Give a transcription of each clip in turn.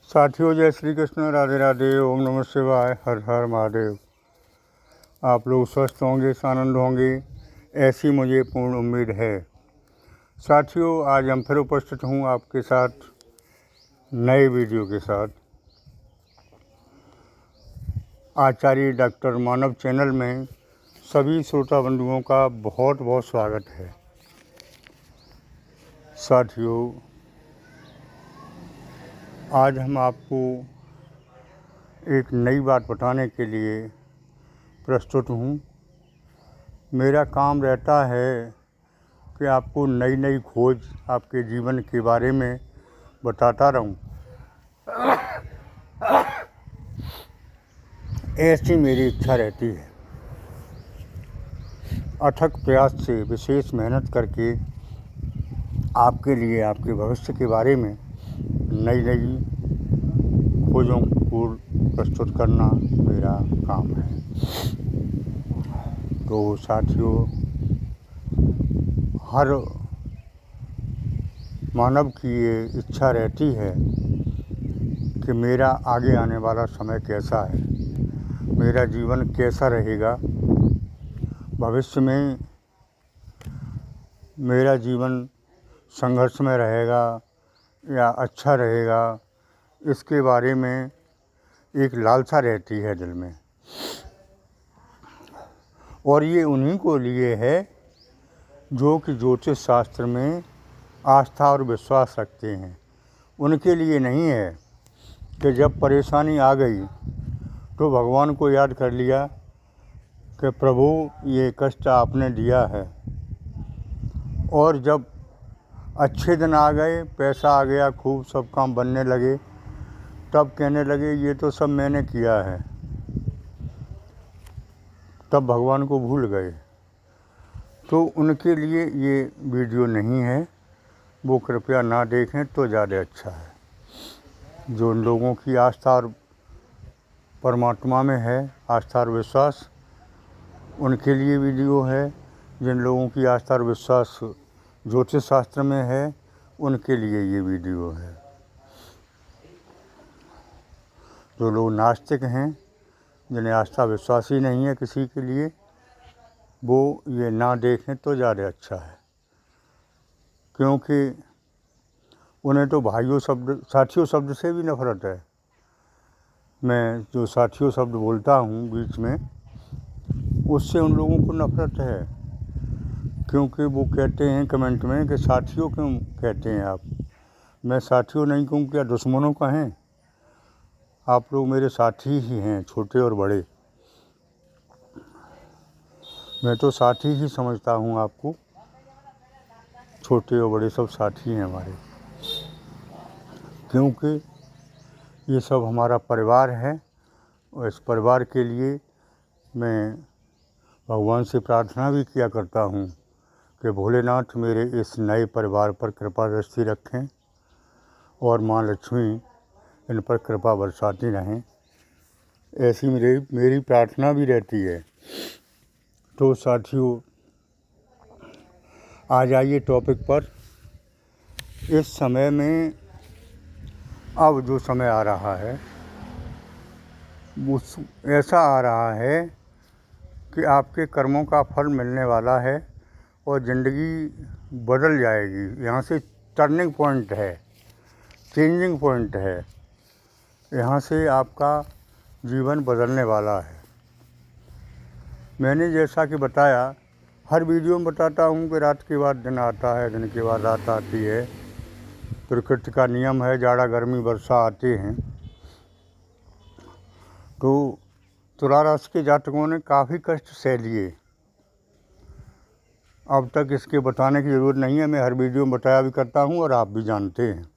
साथियों, जय श्री कृष्ण, राधे राधे, ओम नमः शिवाय, हर हर महादेव। आप लोग स्वस्थ होंगे, आनंद होंगे, ऐसी मुझे पूर्ण उम्मीद है। साथियों, आज हम फिर उपस्थित हूँ आपके साथ नए वीडियो के साथ। आचार्य डॉक्टर मानव चैनल में सभी श्रोता बंधुओं का बहुत बहुत स्वागत है। साथियों, आज हम आपको एक नई बात बताने के लिए प्रस्तुत हूँ। मेरा काम रहता है कि आपको नई नई खोज आपके जीवन के बारे में बताता रहूं। ऐसी मेरी इच्छा रहती है। अथक प्रयास से विशेष मेहनत करके आपके लिए, आपके भविष्य के बारे में नई नई खोजों को प्रस्तुत करना मेरा काम है। तो साथियों, हर मानव की ये इच्छा रहती है कि मेरा आगे आने वाला समय कैसा है, मेरा जीवन कैसा रहेगा, भविष्य में मेरा जीवन संघर्ष में रहेगा या अच्छा रहेगा, इसके बारे में एक लालसा रहती है दिल में। और ये उन्हीं को लिए है जो कि ज्योतिष शास्त्र में आस्था और विश्वास रखते हैं। उनके लिए नहीं है कि जब परेशानी आ गई तो भगवान को याद कर लिया कि प्रभु ये कष्ट आपने दिया है, और जब अच्छे दिन आ गए, पैसा आ गया, खूब सब काम बनने लगे, तब कहने लगे ये तो सब मैंने किया है, तब भगवान को भूल गए। तो उनके लिए ये वीडियो नहीं है, वो कृपया ना देखें तो ज़्यादा अच्छा है। जो उन लोगों की आस्था और परमात्मा में है, आस्था और विश्वास, उनके लिए वीडियो है। जिन लोगों की आस्था और विश्वास ज्योतिष शास्त्र में है, उनके लिए ये वीडियो है। जो लोग नास्तिक हैं, जिन्हें आस्था विश्वास ही नहीं है किसी के लिए, वो ये ना देखें तो ज़्यादा अच्छा है। क्योंकि उन्हें तो भाइयों शब्द, साथियों शब्द से भी नफरत है। मैं जो साथियों शब्द बोलता हूँ बीच में, उससे उन लोगों को नफरत है। क्योंकि वो कहते हैं कमेंट में कि साथियों क्यों कहते हैं आप। मैं साथियों नहीं कहूँ, क्या दुश्मनों का हैं? आप लोग मेरे साथी ही हैं, छोटे और बड़े। मैं तो साथी ही समझता हूँ आपको, छोटे और बड़े सब साथी हैं हमारे। क्योंकि ये सब हमारा परिवार है, और इस परिवार के लिए मैं भगवान से प्रार्थना भी किया करता हूँ कि भोलेनाथ मेरे इस नए परिवार पर कृपा दृष्टि रखें और माँ लक्ष्मी इन पर कृपा बरसाती रहें। ऐसी मेरी प्रार्थना भी रहती है। तो साथियों, आ जाइए टॉपिक पर। इस समय में अब जो समय आ रहा है, वो ऐसा आ रहा है कि आपके कर्मों का फल मिलने वाला है और ज़िंदगी बदल जाएगी। यहाँ से टर्निंग पॉइंट है, चेंजिंग पॉइंट है। यहाँ से आपका जीवन बदलने वाला है। मैंने जैसा कि बताया, हर वीडियो में बताता हूँ कि रात के बाद दिन आता है, दिन के बाद रात आती है। प्रकृति का नियम है, जाड़ा गर्मी वर्षा आते हैं। तो तुला राशि के जातकों ने काफ़ी कष्ट सह लिए। अब तक इसके बताने की ज़रूरत नहीं है, मैं हर वीडियो में बताया भी करता हूँ और आप भी जानते हैं।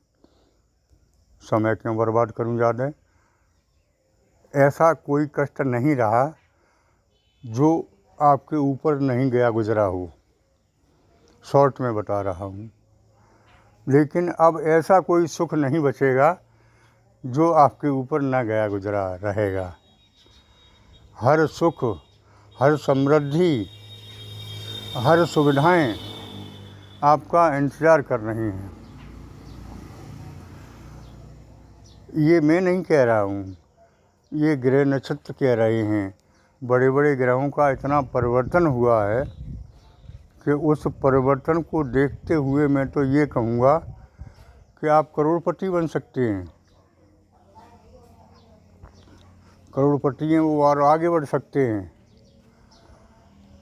समय क्यों बर्बाद करूँ ज़्यादा। ऐसा कोई कष्ट नहीं रहा जो आपके ऊपर नहीं गया गुजरा हो। शॉर्ट में बता रहा हूँ। लेकिन अब ऐसा कोई सुख नहीं बचेगा जो आपके ऊपर न गया गुजरा रहेगा। हर सुख, हर समृद्धि, हर सुविधाएं आपका इंतज़ार कर रही हैं। ये मैं नहीं कह रहा हूँ, ये ग्रह नक्षत्र कह रहे हैं। बड़े बड़े ग्रहों का इतना परिवर्तन हुआ है कि उस परिवर्तन को देखते हुए मैं तो ये कहूँगा कि आप करोड़पति बन सकते हैं। करोड़पति हैं वो और आगे बढ़ सकते हैं,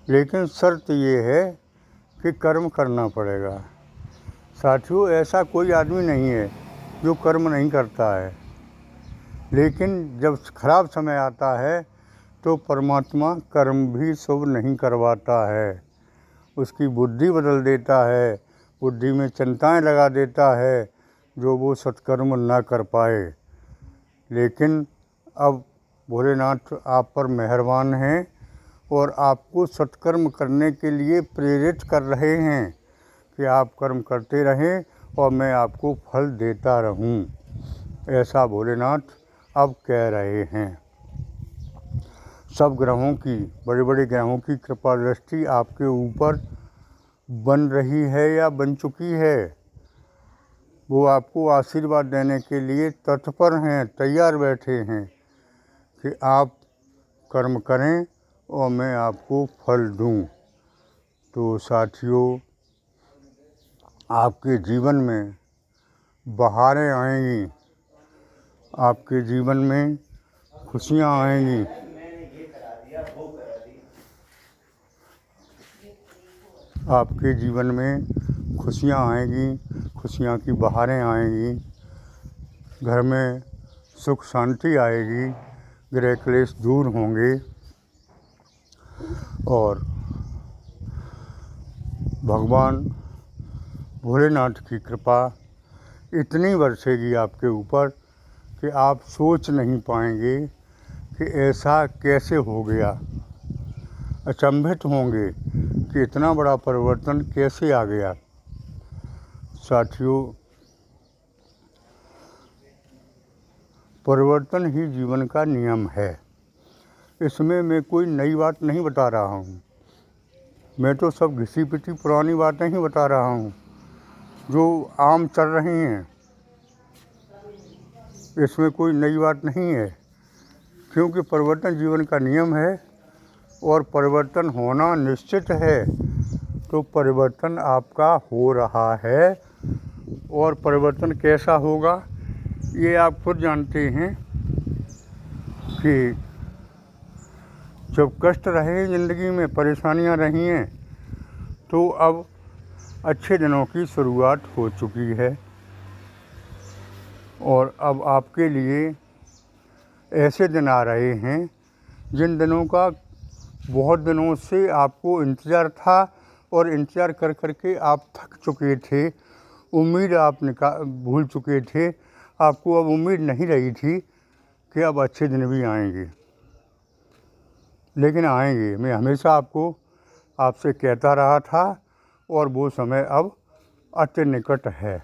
लेकिन शर्त ये है कि कर्म करना पड़ेगा। साथियों, ऐसा कोई आदमी नहीं है जो कर्म नहीं करता है, लेकिन जब खराब समय आता है तो परमात्मा कर्म भी शुभ नहीं करवाता है, उसकी बुद्धि बदल देता है, बुद्धि में चिंताएं लगा देता है जो वो सत्कर्म ना कर पाए। लेकिन अब भोलेनाथ आप पर मेहरबान हैं और आपको सत्कर्म करने के लिए प्रेरित कर रहे हैं कि आप कर्म करते रहें और मैं आपको फल देता रहूं, ऐसा भोलेनाथ अब कह रहे हैं। सब ग्रहों की, बड़े बड़े ग्रहों की कृपा दृष्टि आपके ऊपर बन रही है या बन चुकी है। वो आपको आशीर्वाद देने के लिए तत्पर हैं, तैयार बैठे हैं कि आप कर्म करें और मैं आपको फल दूं। तो साथियों, आपके जीवन में बहारें आएंगी, आपके जीवन में खुशियां आएंगी, आपके जीवन में खुशियां आएंगी, खुशियां की बहारें आएंगी, घर में सुख शांति आएगी, गृह क्लेश दूर होंगे और भगवान भोलेनाथ की कृपा इतनी बरसेगी आपके ऊपर कि आप सोच नहीं पाएंगे कि ऐसा कैसे हो गया। अचंभित होंगे कि इतना बड़ा परिवर्तन कैसे आ गया। साथियों, परिवर्तन ही जीवन का नियम है, इसमें मैं कोई नई बात नहीं बता रहा हूँ। मैं तो सब घिसी पिटी पुरानी बातें ही बता रहा हूँ जो आम चल रही हैं। इसमें कोई नई बात नहीं है, क्योंकि परिवर्तन जीवन का नियम है और परिवर्तन होना निश्चित है। तो परिवर्तन आपका हो रहा है और परिवर्तन कैसा होगा ये आप खुद जानते हैं कि जब कष्ट रहे ज़िंदगी में, परेशानियां रही हैं, तो अब अच्छे दिनों की शुरुआत हो चुकी है और अब आपके लिए ऐसे दिन आ रहे हैं जिन दिनों का बहुत दिनों से आपको इंतज़ार था और इंतज़ार कर कर के आप थक चुके थे, उम्मीद आप भूल चुके थे। आपको अब उम्मीद नहीं रही थी कि अब अच्छे दिन भी आएंगे, लेकिन आएंगे। मैं हमेशा आपसे कहता रहा था और वो समय अब अति निकट है।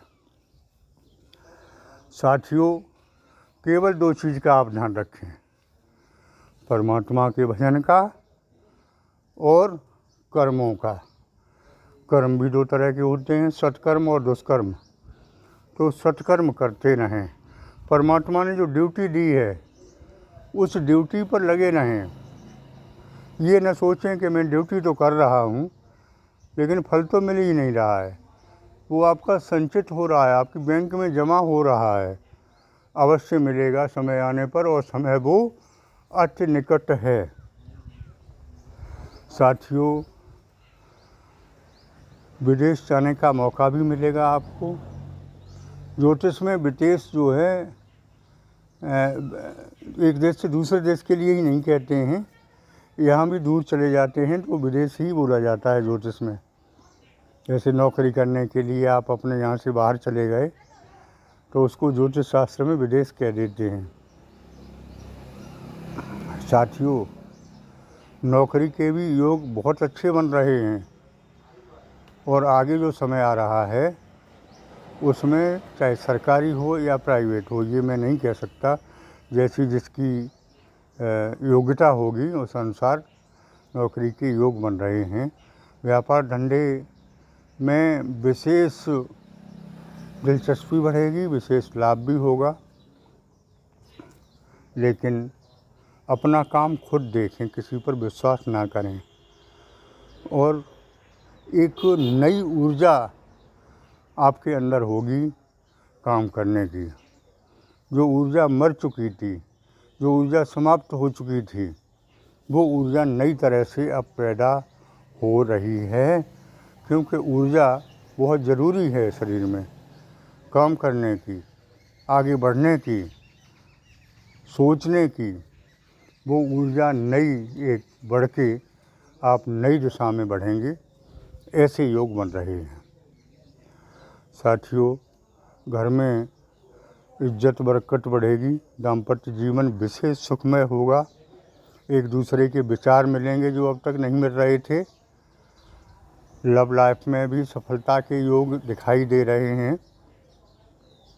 साथियों, केवल दो चीज़ का आप ध्यान रखें, परमात्मा के भजन का और कर्मों का। कर्म भी दो तरह के होते हैं, सत्कर्म और दुष्कर्म। तो सत्कर्म करते रहें, परमात्मा ने जो ड्यूटी दी है उस ड्यूटी पर लगे रहें। ये न सोचें कि मैं ड्यूटी तो कर रहा हूँ लेकिन फल तो मिल ही नहीं रहा है। वो आपका संचित हो रहा है, आपकी बैंक में जमा हो रहा है, अवश्य मिलेगा समय आने पर, और समय वो अति निकट है। साथियों, विदेश जाने का मौका भी मिलेगा आपको। ज्योतिष में विदेश जो है एक देश से दूसरे देश के लिए ही नहीं कहते हैं, यहाँ भी दूर चले जाते हैं तो विदेश ही बोला जाता है ज्योतिष में। जैसे नौकरी करने के लिए आप अपने यहाँ से बाहर चले गए तो उसको ज्योतिष शास्त्र में विदेश कह देते हैं। साथियों, नौकरी के भी योग बहुत अच्छे बन रहे हैं और आगे जो समय आ रहा है उसमें चाहे सरकारी हो या प्राइवेट हो, ये मैं नहीं कह सकता, जैसी जिसकी योग्यता होगी उस अनुसार नौकरी के योग बन रहे हैं। व्यापार धंधे में विशेष दिलचस्पी बढ़ेगी, विशेष लाभ भी होगा। लेकिन अपना काम खुद देखें, किसी पर विश्वास ना करें। और एक नई ऊर्जा आपके अंदर होगी काम करने की। जो ऊर्जा मर चुकी थी, जो ऊर्जा समाप्त हो चुकी थी, वो ऊर्जा नई तरह से अब पैदा हो रही है, क्योंकि ऊर्जा बहुत ज़रूरी है शरीर में काम करने की, आगे बढ़ने की, सोचने की। वो ऊर्जा नई एक बढ़ के आप नई दिशा में बढ़ेंगे, ऐसे योग बन रहे हैं। साथियों, घर में इज्जत बरकत बढ़ेगी, दाम्पत्य जीवन विशेष सुखमय होगा, एक दूसरे के विचार मिलेंगे जो अब तक नहीं मिल रहे थे। लव लाइफ में भी सफलता के योग दिखाई दे रहे हैं।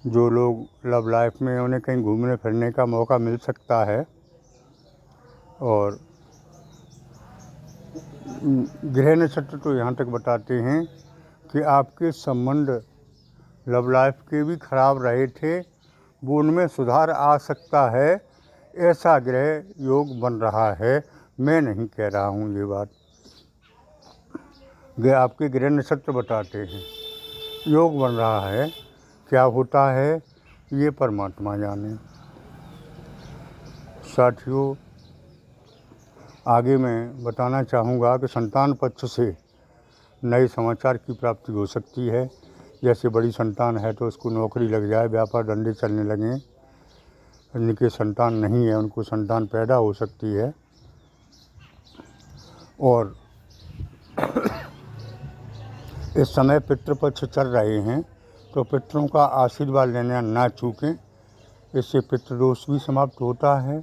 जो लोग लव लाइफ में उन्हें कहीं घूमने फिरने का मौका मिल सकता है। और गृह नक्षत्र तो यहाँ तक बताते हैं कि आपके संबंध लव लाइफ के भी खराब रहे थे, वो उनमें सुधार आ सकता है, ऐसा ग्रह योग बन रहा है। मैं नहीं कह रहा हूँ ये बात, आपके गृह नक्षत्र बताते हैं। योग बन रहा है, क्या होता है ये परमात्मा जाने। साथियों, आगे मैं बताना चाहूँगा कि संतान पक्ष से नए समाचार की प्राप्ति हो सकती है। जैसे बड़ी संतान है तो उसको नौकरी लग जाए, व्यापार धंधे चलने लगें। जिनके संतान नहीं है उनको संतान पैदा हो सकती है। और इस समय पितृपक्ष चल रहे हैं तो पितरों का आशीर्वाद लेना ना चूकें, इससे पितृदोष भी समाप्त होता है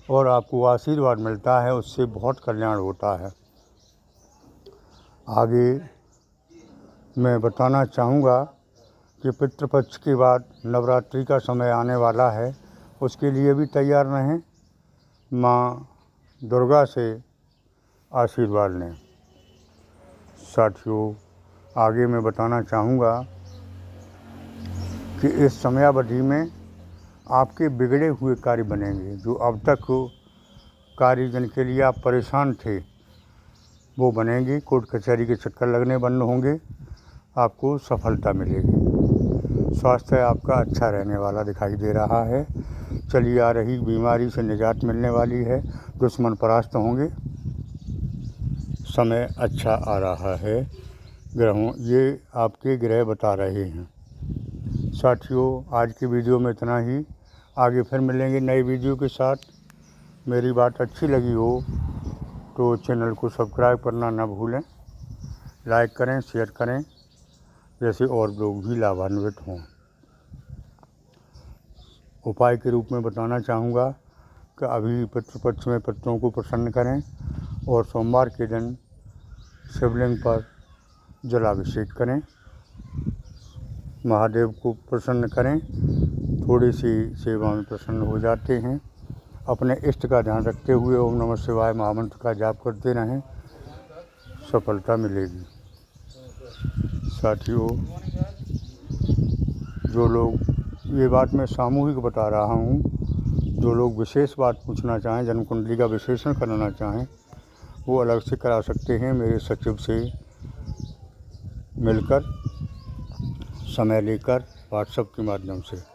और आपको आशीर्वाद मिलता है, उससे बहुत कल्याण होता है। आगे मैं बताना चाहूँगा कि पितृपक्ष के बाद नवरात्रि का समय आने वाला है, उसके लिए भी तैयार रहें। माँ दुर्गा से आशीर्वाद लें। साथियों, आगे मैं बताना चाहूँगा कि इस समयावधि में आपके बिगड़े हुए कार्य बनेंगे। जो अब तक कार्य जिनके लिए आप परेशान थे वो बनेंगे। कोर्ट कचहरी के चक्कर लगने बंद होंगे, आपको सफलता मिलेगी। स्वास्थ्य आपका अच्छा रहने वाला दिखाई दे रहा है। चली आ रही बीमारी से निजात मिलने वाली है, दुश्मन परास्त होंगे। समय अच्छा आ रहा है। ग्रहों ये आपके ग्रह बता रहे हैं। साथियों, आज की वीडियो में इतना ही। आगे फिर मिलेंगे नए वीडियो के साथ। मेरी बात अच्छी लगी हो तो चैनल को सब्सक्राइब करना ना भूलें, लाइक करें, शेयर करें, जैसे और लोग भी लाभान्वित हों। उपाय के रूप में बताना चाहूँगा कि अभी पितृपक्ष में पितरों को प्रसन्न करें और सोमवार के दिन शिवलिंग पर जलाभिषेक करें, महादेव को प्रसन्न करें। थोड़ी सी सेवा में प्रसन्न हो जाते हैं। अपने इष्ट का ध्यान रखते हुए ओम नमः शिवाय महामंत्र का जाप करते रहें, सफलता मिलेगी। साथियों, जो लोग ये बात मैं सामूहिक बता रहा हूँ, जो लोग विशेष बात पूछना चाहें, जन्म कुंडली का विश्लेषण कराना चाहें, वो अलग से करा सकते हैं मेरे सचिव से मिलकर, समय लेकर, व्हाट्सएप के माध्यम से।